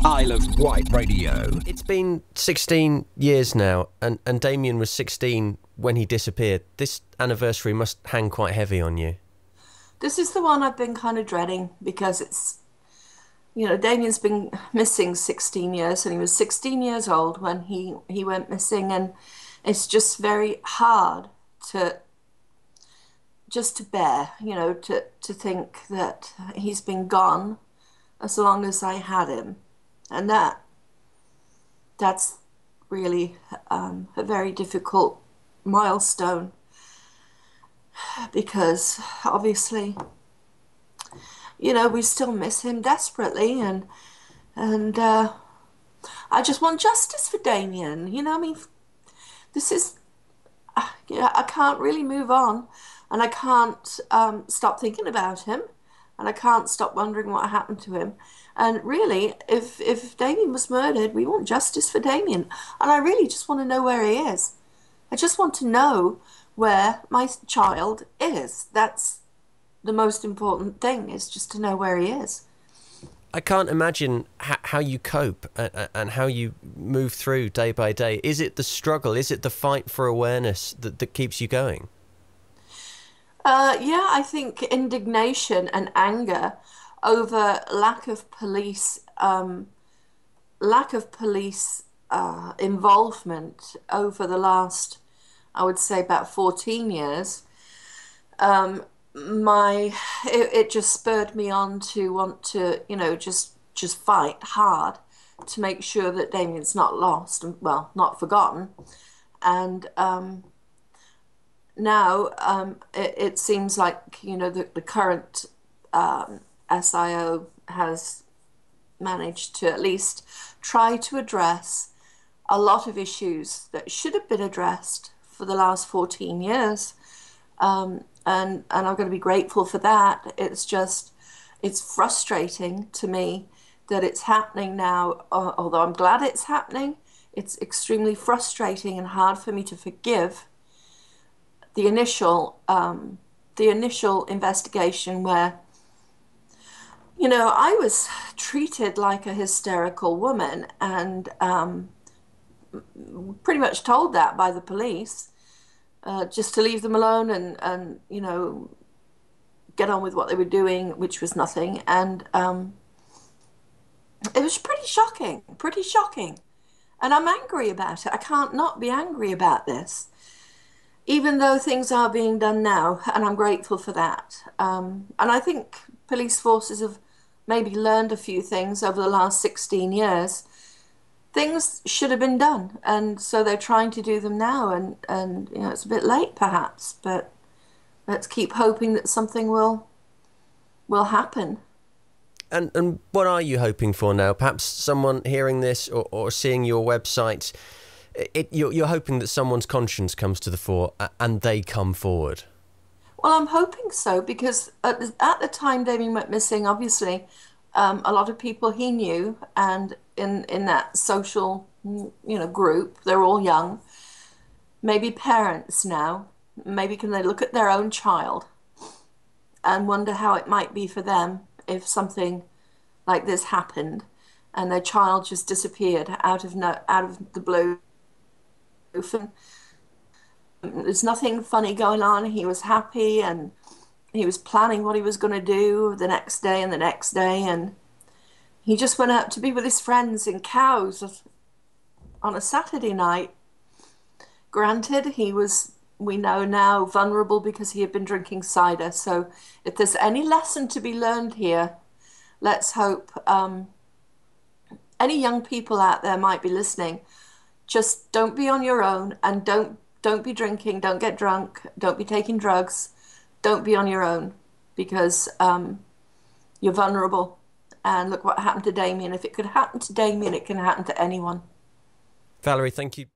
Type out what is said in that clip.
Isle of Wight Radio. It's been 16 years now, and Damien was 16 when he disappeared. This anniversary must hang quite heavy on you. This is the one I've been kind of dreading because Damien's been missing 16 years, and he was 16 years old when he went missing, and it's just very hard to bear, to think that he's been gone as long as I had him. And that's really a very difficult milestone, because obviously, we still miss him desperately, and I just want justice for Damien. This is, I can't really move on, and I can't stop thinking about him, and I can't stop wondering what happened to him. And really, if Damien was murdered, we want justice for Damien. And I really just want to know where he is. I just want to know where my child is. That's the most important thing, is just to know where he is. I can't imagine how you cope and how you move through day by day. Is it the struggle? Is it the fight for awareness that keeps you going? Yeah, I think indignation and anger over lack of police involvement over the last, I would say, about 14 years. It just spurred me on to want to, just fight hard to make sure that Damien's not lost, and well, not forgotten. And now it seems like, the current SIO has managed to at least try to address a lot of issues that should have been addressed for the last 14 years. And I'm going to be grateful for that. It's frustrating to me that it's happening now, although I'm glad it's happening. It's extremely frustrating and hard for me to forgive the initial investigation where, I was treated like a hysterical woman, and pretty much told that by the police, just to leave them alone and get on with what they were doing, which was nothing. And it was pretty shocking. And I'm angry about it. I can't not be angry about this, even though things are being done now, and I'm grateful for that. And I think police forces have maybe learned a few things over the last 16 years. Things should have been done, and so they're trying to do them now, and it's a bit late perhaps, but let's keep hoping that something will happen. And what are you hoping for now? Perhaps someone hearing this or seeing your website, you're hoping that someone's conscience comes to the fore and they come forward. Well, I'm hoping so, because at the time Damien went missing, obviously, a lot of people he knew, and in that social, group, they're all young. Maybe parents now, maybe can they look at their own child and wonder how it might be for them if something like this happened and their child just disappeared out of the blue. There's nothing funny going on. He was happy, and he was planning what he was going to do the next day and the next day, and he just went out to be with his friends in Cowes on a Saturday night. Granted, he was, we know now, vulnerable because he had been drinking cider. So if there's any lesson to be learned here, let's hope any young people out there might be listening. Just don't be on your own, and don't be drinking, don't get drunk, don't be taking drugs, don't be on your own, because you're vulnerable. And look what happened to Damien. If it could happen to Damien, it can happen to anyone. Valerie, thank you.